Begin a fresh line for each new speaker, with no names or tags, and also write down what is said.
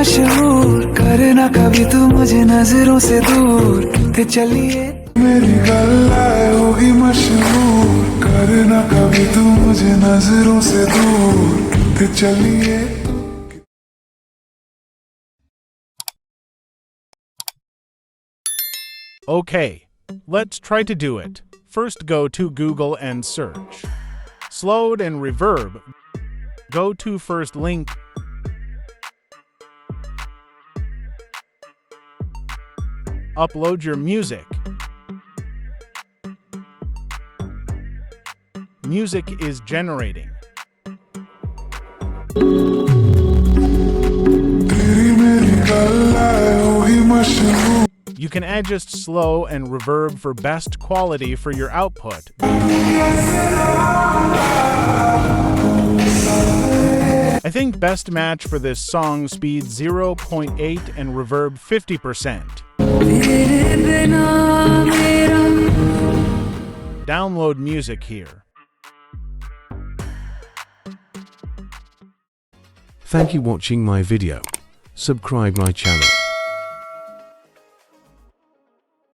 मशहूर, करना कभी तू मुझे नजरों से दूर, ते चलिए मेरी गल्लाए होगी मशहूर, करना कभी तू मुझे नजरों से दूर, ते चलिए।
Okay, let's try to do it. First, go to Google and search slowed and reverb. Go to first link. Upload your music. Music is generating. You can adjust slow and reverb for best quality for your output. I think best match for this song speed 0.8 and reverb 50%. Download music here.
Thank you watching my video. Subscribe my channel.